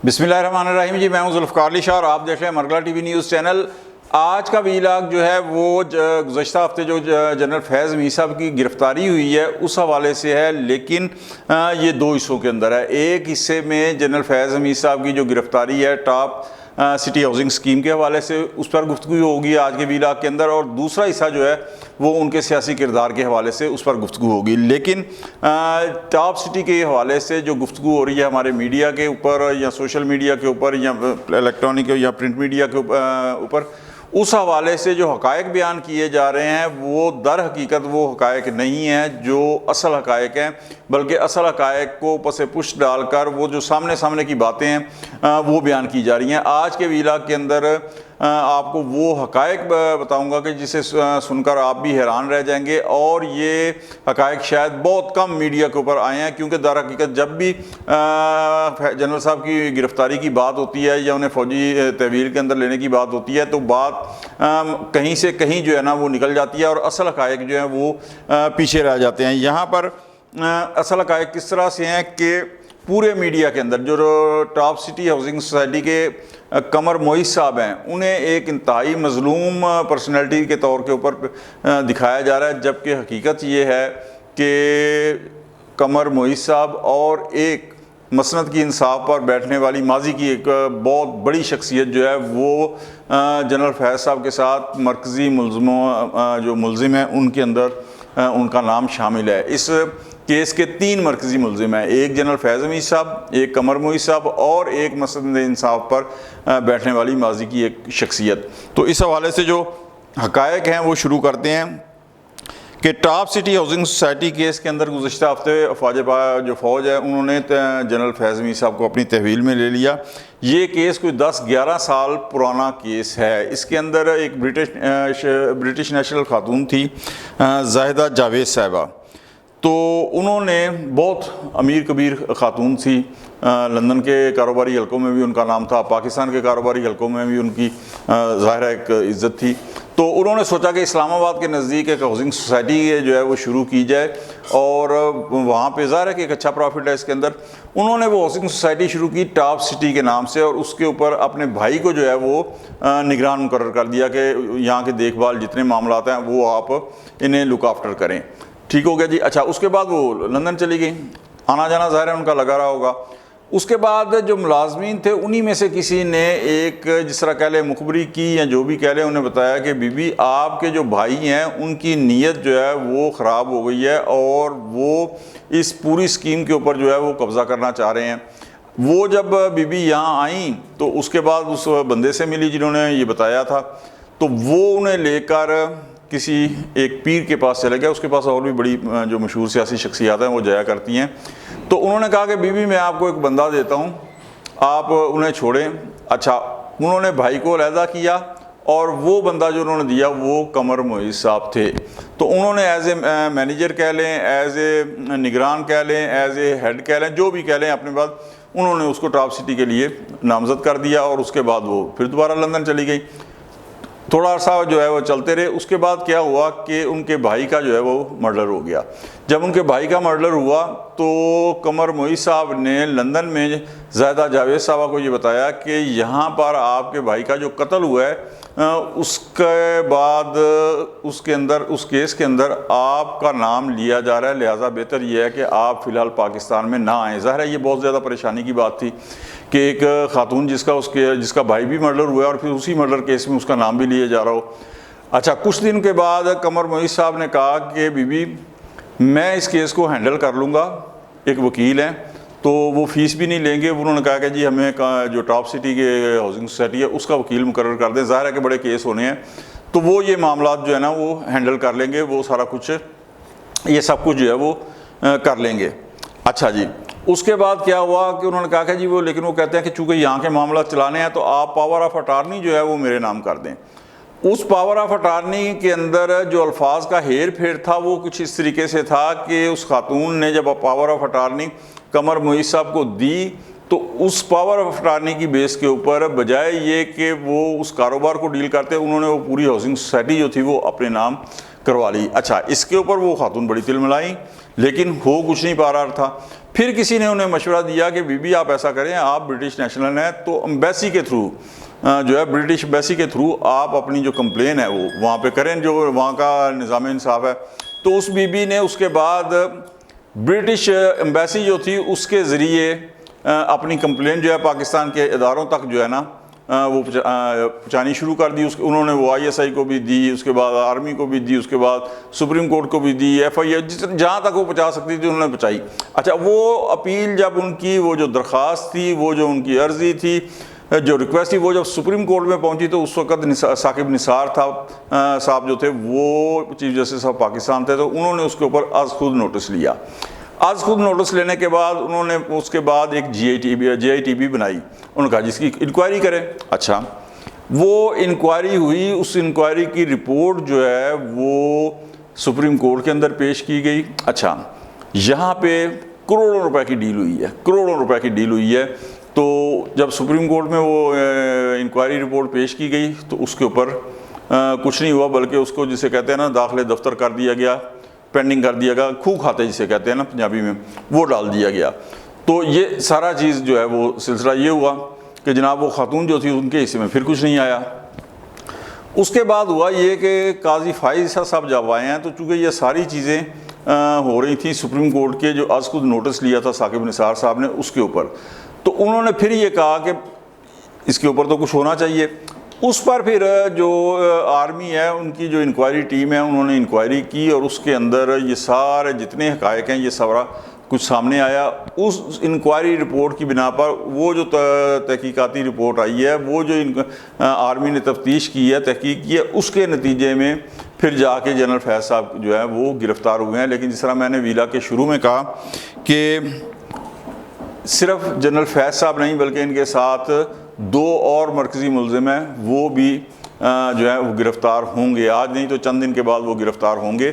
बिस्मिल्लाहिर्रहमानिर्रहीम जी, मैं हूं ज़ुल्फ़िकार अली शाह और आप देख रहे हैं मरगला टीवी न्यूज़ चैनल। आज का वीलॉग जो है वो गुज़श्ता हफ्ते जो जनरल फैज़ मीर साहब की गिरफ़्तारी हुई है उस हवाले से है, लेकिन ये दो हिस्सों के अंदर है। एक हिस्से में जनरल फैज़ मीर साहब की जो गिरफ़्तारी है टॉप सिटी हाउसिंग स्कीम के हवाले से, उस पर गुफ्तगू होगी आज के वीलॉग के अंदर, और दूसरा हिस्सा जो है वो उनके सियासी किरदार के हवाले से उस पर गुफ्तगू होगी। लेकिन टॉप सिटी के हवाले से जो गुफ्तगू हो रही है हमारे मीडिया के ऊपर या सोशल मीडिया के ऊपर या इलेक्ट्रॉनिक या प्रिंट मीडिया के ऊपर, उस हवाले से जो हक़ायक़ बयान किए जा रहे हैं वो दर हकीकत वो हक़ायक़ नहीं है जो असल हक़ायक़ हैं, बल्कि असल हक़ायक़ को पसे पुष्ट डालकर वो जो सामने की बातें हैं वो बयान की जा रही हैं। आज के वीलॉग के अंदर आपको वो हक़ायक़ बताऊंगा कि जिसे सुनकर आप भी हैरान रह जाएंगे, और ये हक़ायक़ शायद बहुत कम मीडिया के ऊपर आए हैं, क्योंकि दर हकीकत जब भी जनरल साहब की गिरफ़्तारी की बात होती है या उन्हें फ़ौजी तहवील के अंदर लेने की बात होती है तो बात कहीं से कहीं जो है ना वो निकल जाती है और असल हक़ायक़ जो है वो पीछे रह जाते हैं। यहाँ पर असल हक़ायक़ किस तरह से हैं कि पूरे मीडिया के अंदर जो टॉप सिटी हाउसिंग सोसाइटी के कमर मोइस साहब हैं उन्हें एक इंतहाई मज़लूम पर्सनैलिटी के तौर के ऊपर दिखाया जा रहा है, जबकि हकीकत ये है कि कमर मोइस साहब और एक मसनद की इंसाफ पर बैठने वाली माजी की एक बहुत बड़ी शख्सियत जो है वो जनरल फैज़ साहब के साथ मरकज़ी जो मुलजिम हैं उनके अंदर उनका नाम शामिल है। इस केस के 3 मरकज़ी मुलजिम हैं, एक जनरल फैज़ मीर साहब, एक कमर मोइस साहब और एक मसनद इंसाफ पर बैठने वाली माजी की एक शख्सियत। तो इस हवाले से जो हक़ायक़ हैं वो शुरू करते हैं कि top city housing society case के अंदर गुज़श्ता हफ्ते जो फ़ौज है उन्होंने जनरल फैज़ मीर साहब को अपनी तहवील में ले लिया। ये केस कोई 10-11 साल पुराना केस है। इसके अंदर एक ब्रिटिश नेशनल खातून थी ज़ाहिदा जावेद साहिबा, तो उन्होंने बहुत अमीर कबीर खातून थी, लंदन के कारोबारी हलकों में भी उनका नाम था, पाकिस्तान के कारोबारी हलकों में भी उनकी ज़ाहिर एक इज़्ज़त थी। तो उन्होंने सोचा कि इस्लामाबाद के नज़दीक एक हाउसिंग सोसाइटी जो है वो शुरू की जाए, और वहाँ पे ज़ाहिर है कि एक अच्छा प्रॉफिट है इसके अंदर। उन्होंने वो हाउसिंग सोसाइटी शुरू की टॉप सिटी के नाम से, और उसके ऊपर अपने भाई को जो है वो निगरान मुकर्रर कर दिया कि यहाँ के देखभाल जितने मामलात हैं वो आप इन्हें लुक आफ्टर करें। ठीक हो गया जी। अच्छा, उसके बाद वो लंदन चली गई, आना जाना ज़ाहिर है उनका लगा रहा होगा। उसके बाद जो मुलाजमीन थे उन्हीं में से किसी ने एक जिस तरह कह लें मुखबरी की या जो भी कह लें, उन्हें बताया कि बीबी आपके जो भाई हैं उनकी नीयत जो है वो ख़राब हो गई है और वो इस पूरी स्कीम के ऊपर जो है वो कब्ज़ा करना चाह रहे हैं। वो जब बीबी यहाँ आई तो उसके बाद उस बंदे से मिली जिन्होंने ये बताया था, तो वो उन्हें लेकर किसी एक पीर के पास चले गया। उसके पास और भी बड़ी जो मशहूर सियासी शख्सियात हैं वो जाया करती हैं। तो उन्होंने कहा कि बीबी मैं आपको एक बंदा देता हूँ, आप उन्हें छोड़ें। अच्छा, उन्होंने भाई को अलहदा किया और वो बंदा जो उन्होंने दिया वो कमर मोइस साहब थे। तो उन्होंने एज ए मैनेजर कह लें, एज ए निगरान कह लें, एज ए हेड कह लें, जो भी कह लें, अपने बाद उन्होंने उसको टॉप सिटी के लिए नामज़द कर दिया, और उसके बाद वो फिर दोबारा लंदन चली गई। थोड़ा अर्सा जो है वो चलते रहे। उसके बाद क्या हुआ कि उनके भाई का जो है वो मर्डर हो गया। जब उनके भाई का मर्डर हुआ तो कमर मोइस साहब ने लंदन में ज़ाहिदा जावेद साहबा को ये बताया कि यहाँ पर आपके भाई का जो कत्ल हुआ है उसके बाद उसके अंदर उस केस के अंदर आपका नाम लिया जा रहा है, लिहाजा बेहतर ये है कि आप फ़िलहाल पाकिस्तान में ना आएँ। ज़ाहिर है ये बहुत ज़्यादा परेशानी की बात थी कि एक खातून जिसका भाई भी मर्डर हुआ और फिर उसी मर्डर केस में उसका नाम भी लिया जा रहा हो। अच्छा, कुछ दिन के बाद कमर मोइस साहब ने कहा कि बीबी मैं इस केस को हैंडल कर लूँगा, एक वकील हैं तो वो फ़ीस भी नहीं लेंगे। उन्होंने कहा कि जी हमें जो टॉप सिटी के हाउसिंग सोसाइटी है उसका वकील मुकर्रर कर दें, ज़ाहिर है कि बड़े केस होने हैं तो वो ये मामलात जो है ना वो हैंडल कर लेंगे, वो सारा कुछ ये सब कुछ जो है वो कर लेंगे। अच्छा जी, उसके बाद क्या हुआ कि उन्होंने कहा कि जी वो, लेकिन वो कहते हैं कि चूँकि यहाँ के मामला चलाने हैं तो आप पावर ऑफ अटार्नी जो है वो मेरे नाम कर दें। उस पावर ऑफ अटार्नी के अंदर जो अल्फाज का हेर फेर था वो कुछ इस तरीके से था कि उस खातून ने जब power of attorney Qamar Moiz साहब को दी तो उस पावर ऑफ अटार्नी की बेस के ऊपर बजाय ये कि वो उस कारोबार को डील करते, उन्होंने वो पूरी हाउसिंग सोसाइटी जो थी वो अपने नाम करवा ली। अच्छा, इसके ऊपर वो खातून बड़ी तिलमिलाई, लेकिन हो कुछ नहीं पा रहा था। پھر کسی نے انہیں مشورہ دیا کہ بی بی آپ ایسا کریں، آپ برٹش نیشنل ہیں تو امبیسی کے تھرو جو ہے برٹش امبیسی کے تھرو آپ اپنی جو کمپلین ہے وہ وہاں پہ کریں، جو وہاں کا نظام انصاف ہے۔ تو اس بی بی نے اس کے بعد برٹش امبیسی جو تھی اس کے ذریعے اپنی کمپلین جو ہے پاکستان کے اداروں تک جو ہے نا وہ پہنچانی شروع کر دی۔ انہوں نے وہ ISI کو بھی دی، اس کے بعد آرمی کو بھی دی، اس کے بعد سپریم کورٹ کو بھی دی، FI جہاں تک وہ پہنچا سکتی تھی انہوں نے پہنچائی۔ اچھا، وہ اپیل جب ان کی وہ جو درخواست تھی، وہ جو ان کی عرضی تھی، جو ریکویسٹ تھی، وہ جب سپریم کورٹ میں پہنچی تو اس وقت ثاقب نثار تھا صاحب جو تھے، وہ چیف جسٹس آف پاکستان تھے، تو انہوں نے اس کے اوپر از خود نوٹس لیا۔ از خود نوٹس لینے کے بعد انہوں نے اس کے بعد ایک GITB بنائی، انہوں نے کہا جس کی انکوائری کریں۔ اچھا، وہ انکوائری ہوئی، اس انکوائری کی رپورٹ جو ہے وہ سپریم کورٹ کے اندر پیش کی گئی۔ اچھا، یہاں پہ کروڑوں روپے کی ڈیل ہوئی ہے، کروڑوں روپے کی ڈیل ہوئی ہے۔ تو جب سپریم کورٹ میں وہ انکوائری رپورٹ پیش کی گئی تو اس کے اوپر کچھ نہیں ہوا، بلکہ اس کو جسے کہتے ہیں نا داخلے دفتر کر دیا گیا، پینڈنگ کر دیا گیا، کھو کھاتے جسے کہتے ہیں نا پنجابی میں، وہ ڈال دیا گیا۔ تو یہ سارا چیز جو ہے وہ سلسلہ یہ ہوا کہ جناب وہ خاتون جو تھی ان کے حصے میں پھر کچھ نہیں آیا۔ اس کے بعد ہوا یہ کہ قاضی فائز صاحب جب آئے ہیں تو چونکہ یہ ساری چیزیں ہو رہی تھیں سپریم کورٹ کے جو از خود نوٹس لیا تھا ثاقب نثار صاحب نے اس کے اوپر، تو انہوں نے پھر یہ کہا کہ اس کے اوپر تو کچھ ہونا چاہیے۔ اس پر پھر جو آرمی ہے ان کی جو انکوائری ٹیم ہے انہوں نے انکوائری کی، اور اس کے اندر یہ سارے جتنے حقائق ہیں یہ سارا کچھ سامنے آیا۔ اس انکوائری رپورٹ کی بنا پر وہ جو تحقیقاتی رپورٹ آئی ہے، وہ جو آرمی نے تفتیش کی ہے، تحقیق کی ہے، اس کے نتیجے میں پھر جا کے جنرل فیض صاحب جو ہے وہ گرفتار ہوئے ہیں۔ لیکن جس طرح میں نے ویلا کے شروع میں کہا کہ صرف جنرل فیض صاحب نہیں بلکہ ان کے ساتھ 2 اور مرکزی ملزم ہیں، وہ بھی جو ہے وہ گرفتار ہوں گے، آج نہیں تو چند دن کے بعد وہ گرفتار ہوں گے۔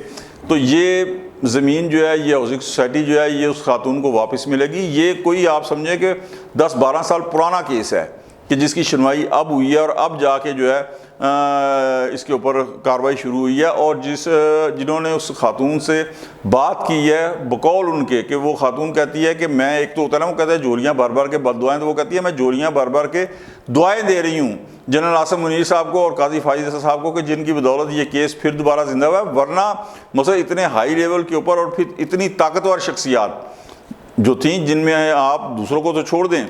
تو یہ زمین جو ہے، یہ ہاؤسنگ سوسائٹی جو ہے، یہ اس خاتون کو واپس ملے گی۔ یہ کوئی آپ سمجھیں کہ 10-12 سال پرانا کیس ہے کہ جس کی سنوائی اب ہوئی ہے، اور اب جا کے جو ہے اس کے اوپر کارروائی شروع ہوئی ہے۔ اور جنہوں نے اس خاتون سے بات کی ہے بقول ان کے، کہ وہ خاتون کہتی ہے کہ میں، ایک تو ہوتا ہے نا وہ کہتا ہے جولیاں بھر بھر کے بد دعائیں، تو وہ کہتی ہے میں جولیاں بھر بھر کے دعائیں دے رہی ہوں جنرل عاصم منیر صاحب کو اور قاضی فائز صاحب کو کہ جن کی بدولت یہ کیس پھر دوبارہ زندہ ہوا ہے، ورنہ مثلا اتنے ہائی لیول کے اوپر اور پھر اتنی طاقتور شخصیات جو تھیں، جن میں آپ دوسروں کو تو چھوڑ دیں،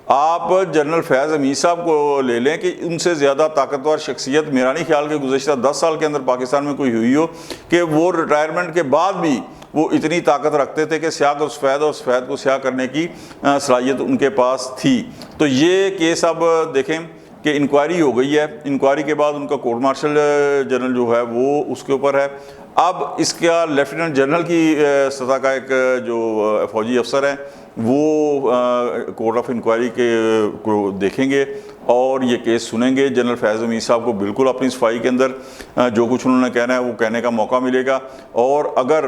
آپ جنرل فیض حمید صاحب کو لے لیں کہ ان سے زیادہ طاقتور شخصیت میرا نہیں خیال کہ گزشتہ 10 سال کے اندر پاکستان میں کوئی ہوئی ہو کہ وہ ریٹائرمنٹ کے بعد بھی وہ اتنی طاقت رکھتے تھے کہ سیاہ کو سفید اور سفید کو سیاہ کرنے کی صلاحیت ان کے پاس تھی۔ تو یہ کیس اب دیکھیں کہ انکوائری ہو گئی ہے، انکوائری کے بعد ان کا کورٹ مارشل جنرل جو ہے وہ اس کے اوپر ہے۔ اب اس کا لیفٹیننٹ جنرل کی سطح کا ایک جو فوجی افسر ہے وہ کورٹ آف انکوائری کے کو دیکھیں گے اور یہ کیس سنیں گے۔ جنرل فیض حمید صاحب کو بالکل اپنی صفائی کے اندر جو کچھ انہوں نے کہنا ہے وہ کہنے کا موقع ملے گا، اور اگر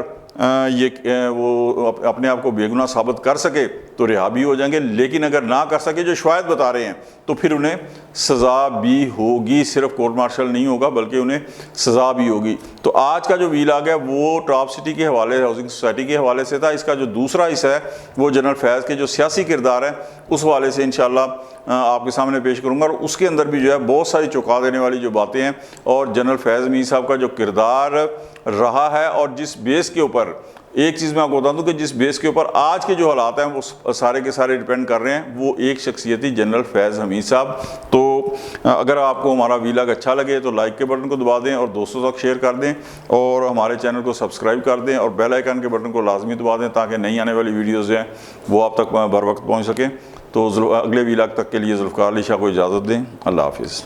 وہ اپنے آپ کو بے گناہ ثابت کر سکے تو رہا بھی ہو جائیں گے، لیکن اگر نہ کر سکے جو شواہد بتا رہے ہیں تو پھر انہیں سزا بھی ہوگی، صرف کورٹ مارشل نہیں ہوگا بلکہ انہیں سزا بھی ہوگی۔ تو آج کا جو ویلاگ ہے وہ ٹاپ سٹی کے حوالے، ہاؤسنگ سوسائٹی کے حوالے سے تھا۔ اس کا جو دوسرا حصہ ہے وہ جنرل فیض کے جو سیاسی کردار ہے اس حوالے سے انشاءاللہ آپ کے سامنے پیش کروں گا، اور اس کے اندر بھی جو ہے بہت ساری چونکا دینے والی جو باتیں ہیں، اور جنرل فیض حمید صاحب کا جو کردار رہا ہے، اور جس بیس کے اوپر، ایک چیز میں آپ کو بتا دوں کہ جس بیس کے اوپر آج کے جو حالات ہیں وہ سارے کے سارے ڈیپینڈ کر رہے ہیں، وہ ایک شخصیت ہی جنرل فیض حمید صاحب۔ تو اگر آپ کو ہمارا ویلاگ اچھا لگے تو لائک کے بٹن کو دبا دیں اور دوستوں تک شیئر کر دیں، اور ہمارے چینل کو سبسکرائب کر دیں اور بیل آئیکن کے بٹن کو لازمی دبا دیں تاکہ نئی آنے والی ویڈیوز ہیں وہ آپ تک بر وقت پہنچ سکیں۔ تو اگلے ویلاگ تک کے لیے ذوالفقار علی شاہ کو اجازت دیں۔ اللہ حافظ۔